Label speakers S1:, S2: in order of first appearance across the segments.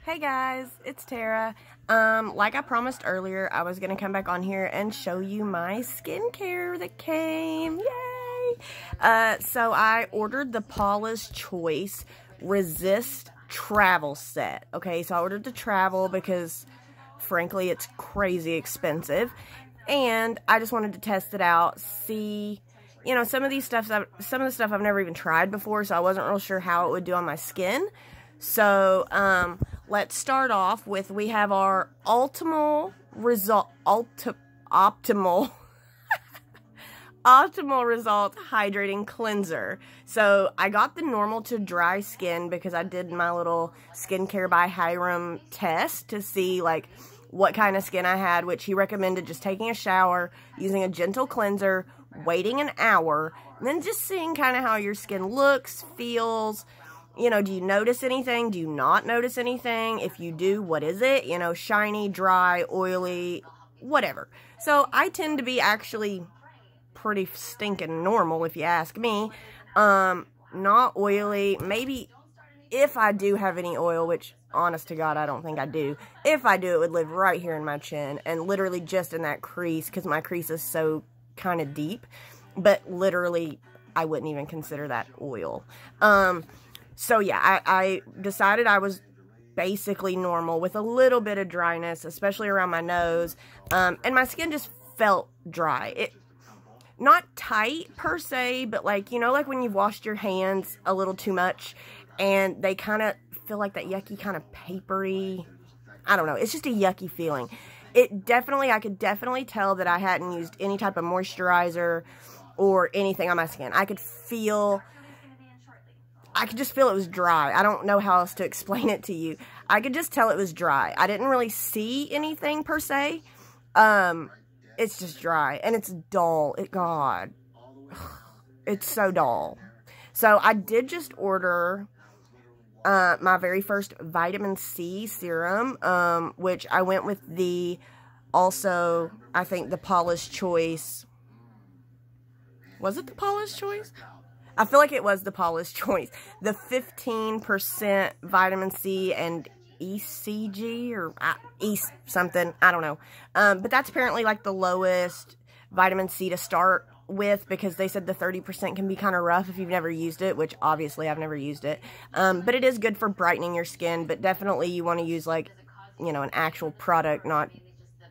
S1: Hey guys, it's Tara. Like I promised earlier, I was gonna come back on here and show you my skincare that came. Yay! So I ordered the Paula's Choice Resist Travel Set. Okay, so I ordered the travel because, frankly, it's crazy expensive. And I just wanted to test it out, see, you know, some of the stuff I've never even tried before, so I wasn't real sure how it would do on my skin. So, let's start off with, we have our optimal result hydrating cleanser. So I got the normal to dry skin because I did my little skincare by Hiram test to see like what kind of skin I had, which he recommended just taking a shower, using a gentle cleanser, waiting an hour, and then just seeing kind of how your skin looks, feels. You know, do you notice anything? Do you not notice anything? If you do, what is it? You know, shiny, dry, oily, whatever. So I tend to be actually pretty stinking normal, if you ask me. Not oily. Maybe if I do have any oil, which, honest to God, I don't think I do. If I do, it would live right here in my chin and literally just in that crease, because my crease is so kind of deep. But literally, I wouldn't even consider that oil. So yeah, I decided I was basically normal with a little bit of dryness, especially around my nose. And my skin just felt dry. Not tight per se, but like, you know, like when you've washed your hands a little too much and they kind of feel like that yucky kind of papery, I don't know. It's just a yucky feeling. I could definitely tell that I hadn't used any type of moisturizer or anything on my skin. I could just feel it was dry. I don't know how else to explain it to you. I could just tell it was dry. I didn't really see anything per se. It's just dry. And it's dull. God. It's so dull. So I did just order my very first vitamin C serum, which I went with I think the Paula's Choice. Was it the Paula's Choice? I feel like it was the Paula's Choice. The 15% vitamin C and ECG or something. I don't know. But that's apparently like the lowest vitamin C to start with, because they said the 30% can be kind of rough if you've never used it, which obviously I've never used it. But it is good for brightening your skin, but definitely you want to use like, you know, an actual product, not,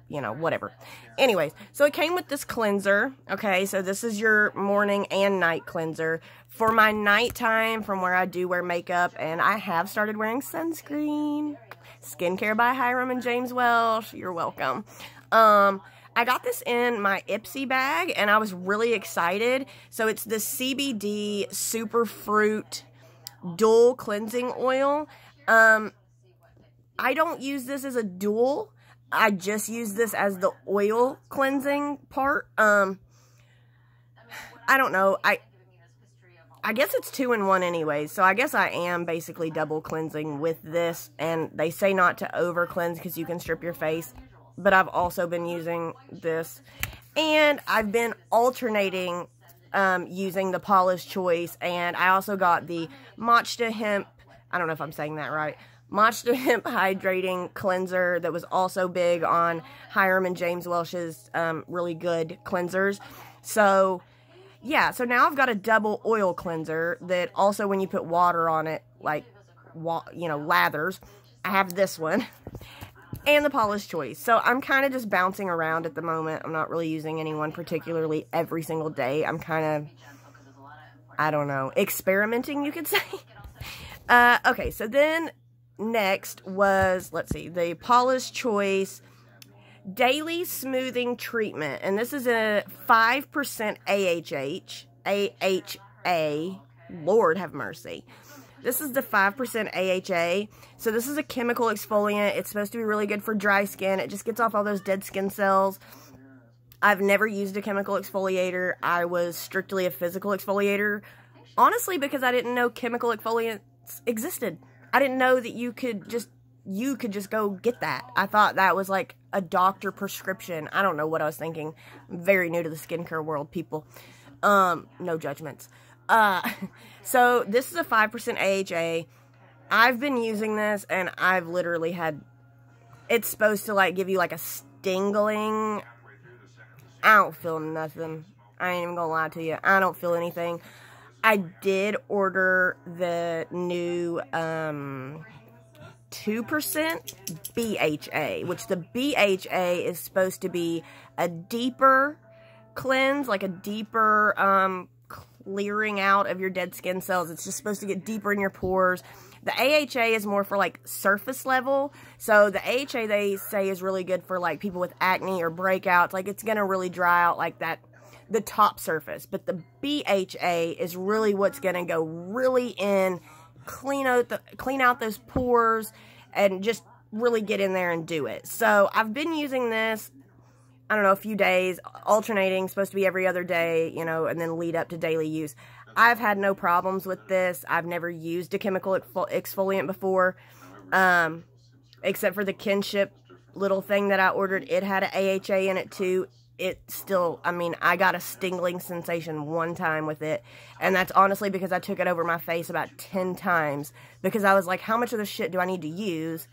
S1: you know, whatever. Anyways, so it came with this cleanser. Okay, so this is your morning and night cleanser. For my nighttime, from where I do wear makeup, and I have started wearing sunscreen. Skincare by Hiram and James Welsh. You're welcome. I got this in my Ipsy bag, and I was really excited. So it's the CBD Superfruit Dual Cleansing Oil. I don't use this as a dual. I just use this as the oil cleansing part. I don't know. I guess it's 2-in-1 anyways. So I guess I am basically double cleansing with this. And they say not to over cleanse because you can strip your face. But I've also been using this. And I've been alternating using the Paula's Choice. And I also got the Matcha Hemp. I don't know if I'm saying that right. Matcha Hemp Hydrating Cleanser that was also big on Hiram and James Welsh's really good cleansers. So, yeah. So now I've got a double oil cleanser that also, when you put water on it, like, you know, lathers. I have this one. And the Paula's Choice. So I'm kind of just bouncing around at the moment. I'm not really using any one particularly every single day. I'm kind of, I don't know, experimenting, you could say. Okay, so then next was, let's see, the Paula's Choice Daily Smoothing Treatment. And this is a 5% AHA. Lord have mercy. This is the 5% AHA. So this is a chemical exfoliant. It's supposed to be really good for dry skin. It just gets off all those dead skin cells. I've never used a chemical exfoliator. I was strictly a physical exfoliator. Honestly, because I didn't know chemical exfoliants existed. I didn't know that you could just go get that. I thought that was like a doctor prescription. I don't know what I was thinking. I'm very new to the skincare world, people. No judgments. So this is a 5% AHA. I've been using this, and I've literally had, it's supposed to, like, give you, like, a stingling. I don't feel nothing. I ain't even gonna lie to you. I don't feel anything. I did order the new, 2% BHA, which the BHA is supposed to be a deeper cleanse, like a deeper, clearing out of your dead skin cells. It's just supposed to get deeper in your pores. The AHA is more for, like, surface level. So the AHA, they say, is really good for, like, people with acne or breakouts. Like, it's going to really dry out, like, that, the top surface. But the BHA is really what's going to go really in, clean out those pores, and just really get in there and do it. So I've been using this, I don't know, a few days, alternating, supposed to be every other day, you know, and then lead up to daily use. I've had no problems with this. I've never used a chemical exfoliant before, except for the Kinship little thing that I ordered. It had an AHA in it too. It still, I mean, I got a stingling sensation one time with it, and that's honestly because I took it over my face about 10 times, because I was like, how much of this shit do I need to use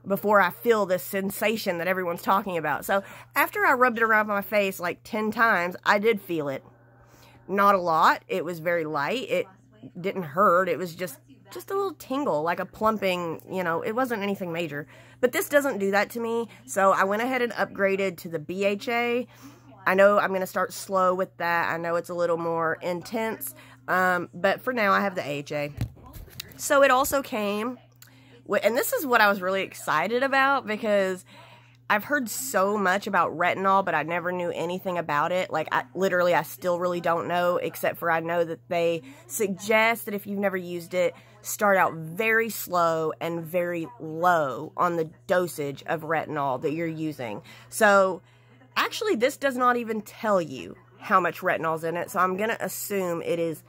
S1: before I feel this sensation that everyone's talking about? So after I rubbed it around my face like 10 times, I did feel it. Not a lot. It was very light. It didn't hurt. It was just a little tingle, like a plumping, you know. It wasn't anything major. But this doesn't do that to me, so I went ahead and upgraded to the BHA. I know I'm going to start slow with that. I know it's a little more intense, but for now I have the AHA. So it also came with, and this is what I was really excited about, because I've heard so much about retinol, but I never knew anything about it. Like, I still really don't know, except for I know that they suggest that if you've never used it, start out very slow and very low on the dosage of retinol that you're using. So, actually, this does not even tell you how much retinol's in it, so I'm going to assume it is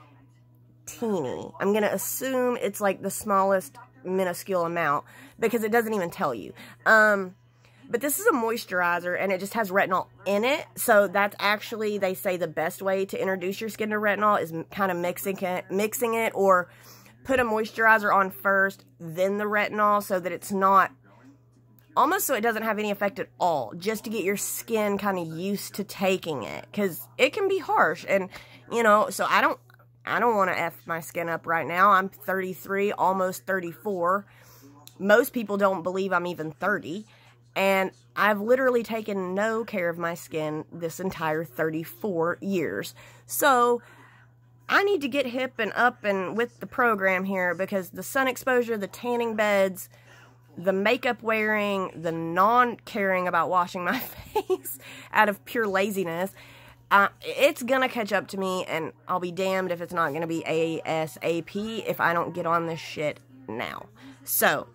S1: teeny. I'm going to assume it's like the smallest minuscule amount, because it doesn't even tell you. But this is a moisturizer, and it just has retinol in it. So that's actually, they say, the best way to introduce your skin to retinol is kind of mixing it, or put a moisturizer on first, then the retinol, so that it's not, almost so it doesn't have any effect at all, just to get your skin kind of used to taking it, because it can be harsh. And, you know, so I don't want to F my skin up right now. I'm 33, almost 34. Most people don't believe I'm even 30. And I've literally taken no care of my skin this entire 34 years. So I need to get hip and up and with the program here, because the sun exposure, the tanning beds, the makeup wearing, the non-caring about washing my face out of pure laziness, it's gonna catch up to me, and I'll be damned if it's not gonna be ASAP if I don't get on this shit now. So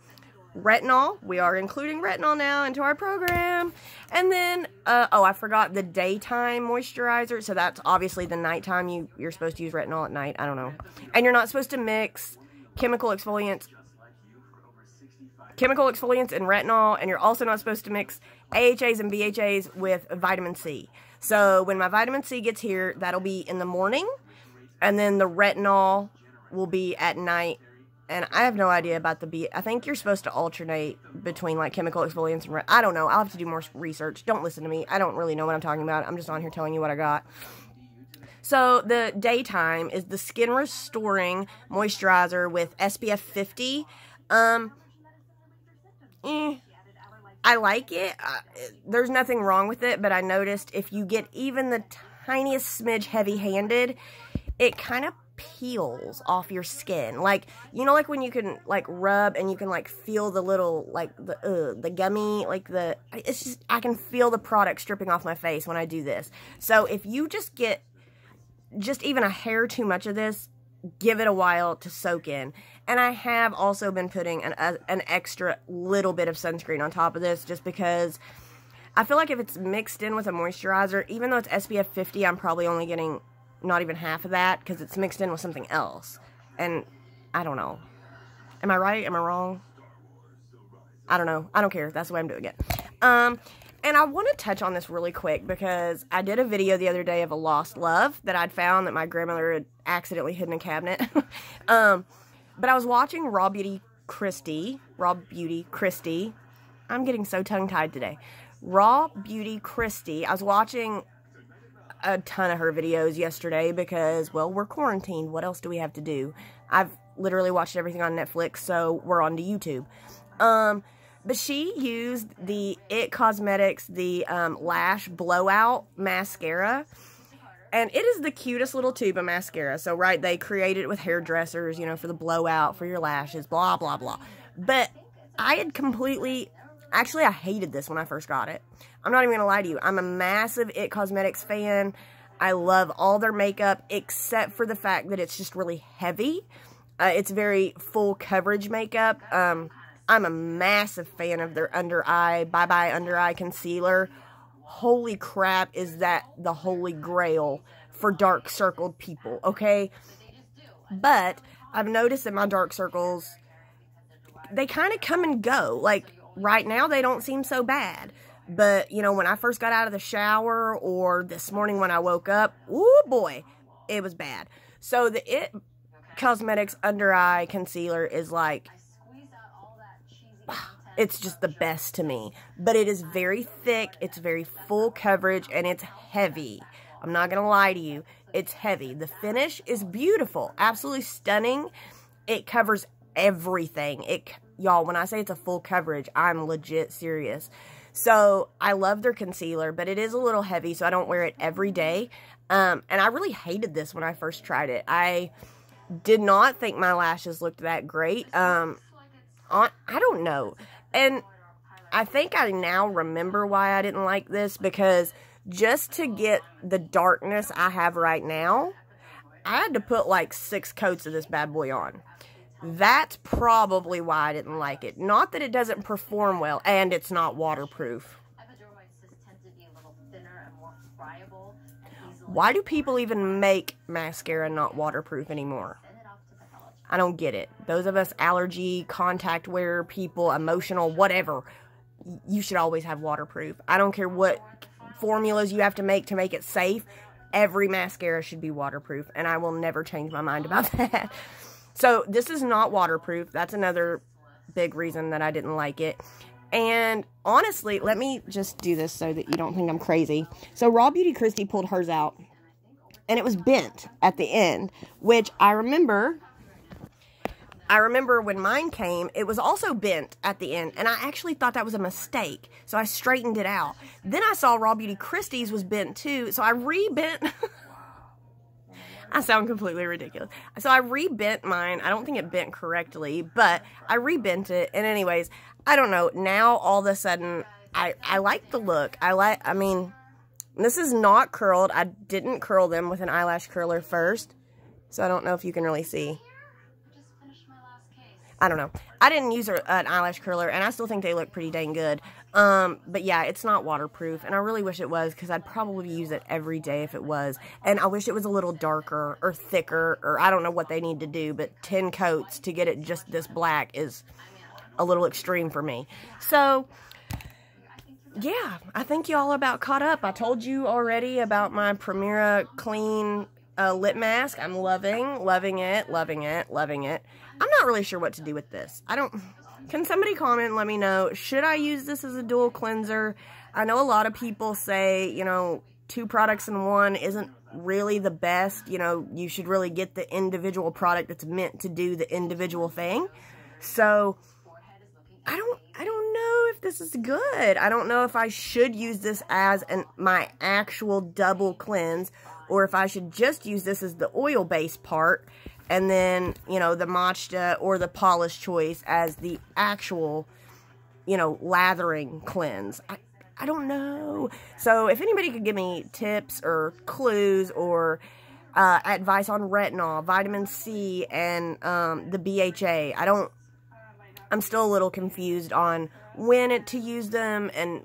S1: retinol, we are including retinol now into our program. And then, oh, I forgot the daytime moisturizer. So that's obviously the nighttime. You're supposed to use retinol at night. I don't know. And you're not supposed to mix chemical exfoliants and retinol. And you're also not supposed to mix AHAs and BHAs with vitamin C. So when my vitamin C gets here, that'll be in the morning. And then the retinol will be at night. And I have no idea about the I think you're supposed to alternate between, like, chemical exfoliants and I don't know. I'll have to do more research. Don't listen to me. I don't really know what I'm talking about. I'm just on here telling you what I got. So the daytime is the Skin Restoring Moisturizer with SPF 50. I like it. There's nothing wrong with it, but I noticed if you get even the tiniest smidge heavy-handed, it kind of peels off your skin. Like, you know, like when you can, like, rub and you can, like, feel the little, like, the gummy, like, it's just, I can feel the product stripping off my face when I do this. So if you just get just even a hair too much of this, give it a while to soak in. And I have also been putting an extra little bit of sunscreen on top of this, just because I feel like if it's mixed in with a moisturizer, even though it's SPF 50, I'm probably only getting not even half of that, because it's mixed in with something else. And I don't know. Am I right? Am I wrong? I don't know. I don't care. That's the way I'm doing it. And I want to touch on this really quick, because I did a video the other day of a lost love that I'd found that my grandmother had accidentally hidden in a cabinet. But I was watching Raw Beauty Christie. Raw Beauty Christie. I'm getting so tongue-tied today. Raw Beauty Christie. I was watching a ton of her videos yesterday because, well, we're quarantined. What else do we have to do? I've literally watched everything on Netflix, so we're on to YouTube. But she used the It Cosmetics, the Lash Blowout Mascara. And it is the cutest little tube of mascara. So, right, they created it with hairdressers, you know, for the blowout, for your lashes, blah, blah, blah. But I had completely... Actually, I hated this when I first got it. I'm not even going to lie to you. I'm a massive It Cosmetics fan. I love all their makeup, except for the fact that it's just really heavy. It's very full coverage makeup. I'm a massive fan of their under eye, Bye Bye Under Eye Concealer. Holy crap, is that the holy grail for dark circled people, okay? But I've noticed that my dark circles, they kind of come and go. Like, right now, they don't seem so bad. But, you know, when I first got out of the shower or this morning when I woke up, ooh boy, it was bad. So the It Cosmetics Under Eye Concealer is like, it's just the best to me. But it is very thick, it's very full coverage, and it's heavy. I'm not going to lie to you. It's heavy. The finish is beautiful. Absolutely stunning. It covers everything. Y'all, when I say it's a full coverage, I'm legit serious. So, I love their concealer, but it is a little heavy, so I don't wear it every day. And I really hated this when I first tried it. I did not think my lashes looked that great. I don't know. And I think I now remember why I didn't like this, because just to get the darkness I have right now, I had to put like 6 coats of this bad boy on. That's probably why I didn't like it. Not that it doesn't perform well, and it's not waterproof. Why do people even make mascara not waterproof anymore? I don't get it. Those of us allergy, contact wear people, emotional, whatever, you should always have waterproof. I don't care what formulas you have to make it safe. Every mascara should be waterproof, and I will never change my mind about that. So, this is not waterproof. That's another big reason that I didn't like it. And, honestly, let me just do this so that you don't think I'm crazy. So, Raw Beauty Christie pulled hers out, and it was bent at the end, which I remember when mine came, it was also bent at the end, and I actually thought that was a mistake, so I straightened it out. Then I saw Raw Beauty Christie's was bent too, so I rebent... I sound completely ridiculous. So I rebent mine. I don't think it bent correctly, but I rebent it. And anyways, I don't know. Now, all of a sudden, I like the look. I mean, this is not curled. I didn't curl them with an eyelash curler first. So I don't know if you can really see. I don't know. I didn't use an eyelash curler, and I still think they look pretty dang good. But yeah, it's not waterproof, and I really wish it was, because I'd probably use it every day if it was. And I wish it was a little darker or thicker, or I don't know what they need to do, but 10 coats to get it just this black is a little extreme for me. So, yeah, I think y'all about caught up. I told you already about my Primera Clean lip mask. I'm loving it. I'm not really sure what to do with this. Can somebody comment and let me know, should I use this as a dual cleanser? I know a lot of people say, you know, 2 products in one isn't really the best. You know, you should really get the individual product that's meant to do the individual thing. So, I don't know if this is good. I don't know if I should use this as my actual double cleanse, or if I should just use this as the oil-based part, and then, you know, the matcha or the Paula's Choice as the actual, you know, lathering cleanse. I don't know. So, if anybody could give me tips or clues or advice on retinol, vitamin C, and the BHA. I'm still a little confused on when to use them and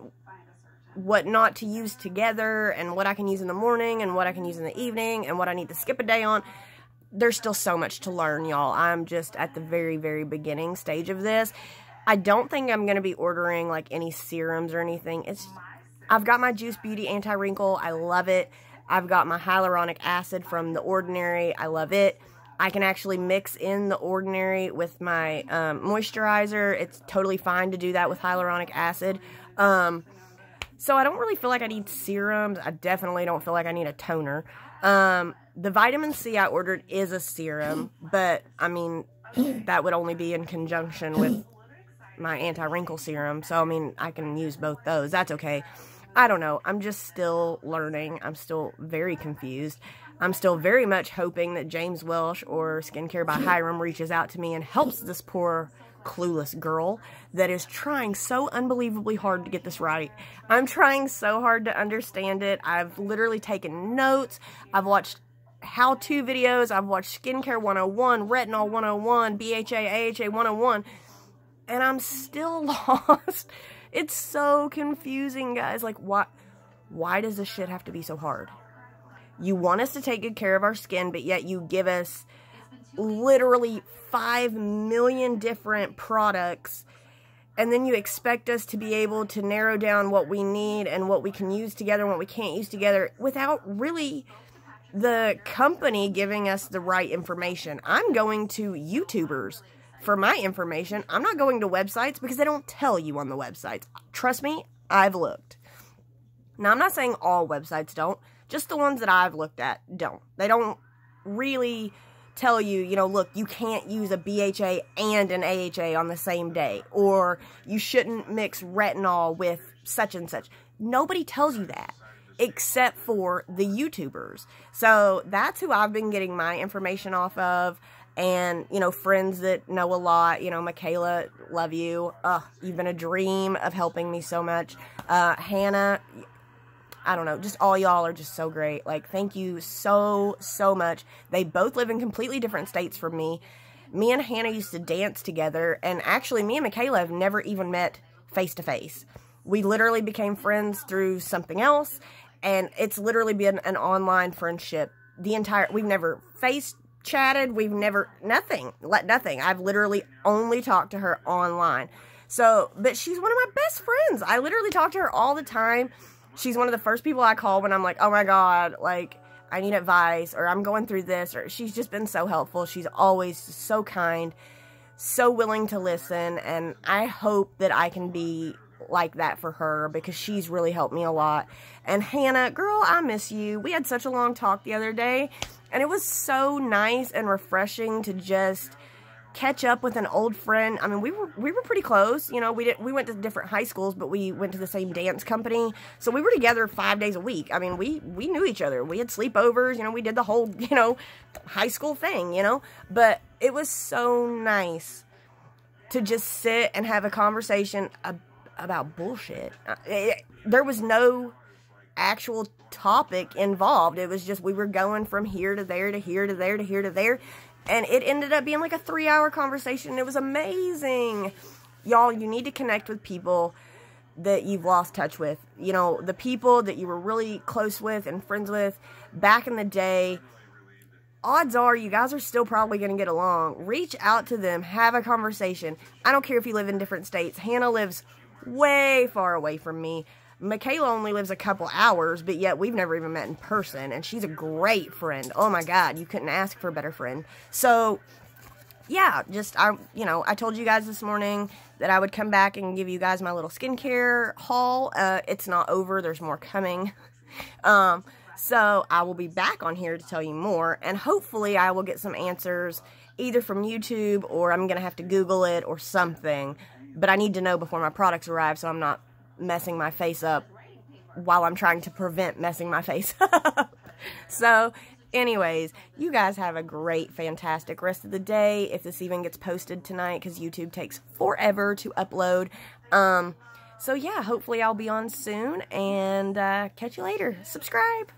S1: what not to use together, and what I can use in the morning and what I can use in the evening and what I need to skip a day on. There's still so much to learn, y'all. I'm just at the very, very beginning stage of this. I don't think I'm going to be ordering, like, any serums or anything. I've got my Juice Beauty Anti-Wrinkle. I love it. I've got my hyaluronic acid from The Ordinary. I love it. I can actually mix in the Ordinary with my moisturizer. It's totally fine to do that with hyaluronic acid. So I don't really feel like I need serums. I definitely don't feel like I need a toner. The vitamin C I ordered is a serum, but I mean, that would only be in conjunction with my anti-wrinkle serum. So, I mean, I can use both those. That's okay. I don't know. I'm just still learning. I'm still very confused. I'm still very much hoping that James Welsh or Skincare by Hiram reaches out to me and helps this poor clueless girl that is trying so unbelievably hard to get this right. I'm trying so hard to understand it. I've literally taken notes. I've watched how-to videos. I've watched Skincare 101, Retinol 101, BHA, AHA 101, and I'm still lost. It's so confusing, guys. Like, why does this shit have to be so hard? You want us to take good care of our skin, but yet you give us literally 5 million different products, and then you expect us to be able to narrow down what we need and what we can use together and what we can't use together without really the company giving us the right information. I'm going to YouTubers for my information. I'm not going to websites because they don't tell you on the websites. Trust me, I've looked. Now, I'm not saying all websites don't. Just the ones that I've looked at don't. They don't really tell you, you know, look, you can't use a BHA and an AHA on the same day, or you shouldn't mix retinol with such and such. Nobody tells you that except for the YouTubers. So that's who I've been getting my information off of, and, you know, friends that know a lot. You know, Michaela, love you. You've been a dream of helping me so much. Hannah, I don't know, just all y'all are just so great. Like, thank you so, so much. They both live in completely different states from me. Me and Hannah used to dance together, and actually, me and Michaela have never even met face-to-face. We literally became friends through something else, and it's literally been an online friendship. We've never face-chatted, we've never, nothing. I've literally only talked to her online. So, but she's one of my best friends. I literally talk to her all the time. She's one of the first people I call when I'm like, oh my God, like, I need advice, or I'm going through this, or she's just been so helpful. She's always so kind, so willing to listen, and I hope that I can be like that for her, because she's really helped me a lot. And Hannah, girl, I miss you. We had such a long talk the other day, and it was so nice and refreshing to just catch up with an old friend. I mean, we were pretty close. You know, we went to different high schools, but we went to the same dance company. So we were together 5 days a week. I mean, we knew each other. We had sleepovers, you know, we did the whole, you know, high school thing, you know. But it was so nice to just sit and have a conversation about bullshit. There was no actual topic involved. It was just we were going from here to there to here to there to here to there. And it ended up being like a 3-hour conversation. It was amazing. Y'all, you need to connect with people that you've lost touch with. You know, the people that you were really close with and friends with back in the day. Odds are you guys are still probably going to get along. Reach out to them. Have a conversation. I don't care if you live in different states. Hannah lives way far away from me. Michaela only lives a couple hours, but yet we've never even met in person, and she's a great friend. Oh my God, you couldn't ask for a better friend. So, yeah, I told you guys this morning that I would come back and give you guys my little skincare haul. It's not over, there's more coming. So I will be back on here to tell you more, and hopefully I will get some answers either from YouTube, or I'm going to have to Google it or something. But I need to know before my products arrive, so I'm not messing my face up while I'm trying to prevent messing my face up. So, anyways, you guys have a great, fantastic rest of the day, if this even gets posted tonight, because YouTube takes forever to upload. So yeah, hopefully I'll be on soon, and catch you later. Subscribe!